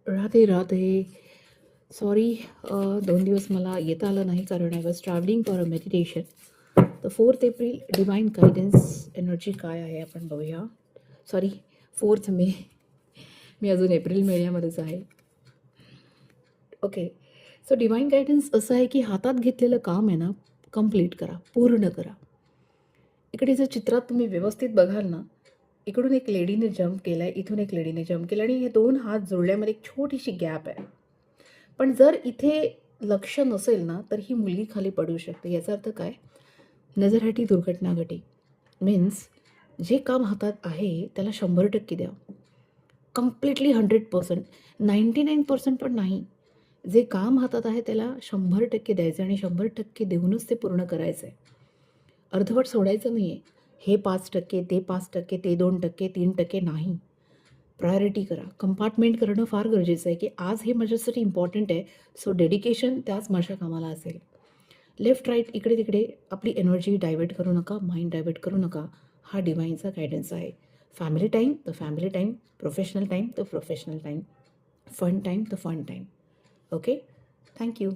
Radhe Radhe. Sorry, 2 दिवस मला येता आलं नाही कारण I was travelling for a meditation. तर 4 एप्रिल डिवाइन गायडन्स एनर्जी काय आहे आपण बघूया. सॉरी, 4 मे. मी अजून एप्रिल महिन्यामध्येच आहे. ओके, सो डिवाइन गायडन्स असं आहे की हातात घेतलेलं काम आहे ना, कंप्लीट करा, पूर्ण करा. इकडे जर चित्रात तुम्ही व्यवस्थित बघाल ना, इकडून एक लेडीने जंप केला आहे, इथून एक लेडीने जंप केला आणि हे 2 हात जोडल्यामध्ये एक छोटीशी गॅप आहे. पण जर इथे लक्ष नसेल ना, तर ही मुलगी खाली पडू शकते. याचा अर्थ काय? नजरहाटी दुर्घटना घटी. मीन्स जे काम हातात आहे त्याला 100% द्या. कम्प्लिटली 100%, 99% पण नाही. जे काम हातात आहे त्याला 100% द्यायचं आणि 100% देऊनच ते पूर्ण करायचं आहे. अर्धवट सोडायचं नाही आहे. हे 5%, ते 5%, ते 2%, 3% नाही. प्रायोरिटी करा. कंपार्टमेंट करणं फार गरजेचं आहे की आज हे माझ्यासाठी इम्पॉर्टंट आहे, सो डेडिकेशन त्याच माझ्या कामाला असेल. लेफ्ट राईट इकडे तिकडे आपली एनर्जी डायव्हर्ट करू नका, माइंड डायव्हर्ट करू नका. हा डिवाइनचा गायडन्स आहे. फॅमिली टाईम तर फॅमिली टाईम, प्रोफेशनल टाईम तर प्रोफेशनल टाईम, फन टाईम तर फन टाईम. Okay, thank you.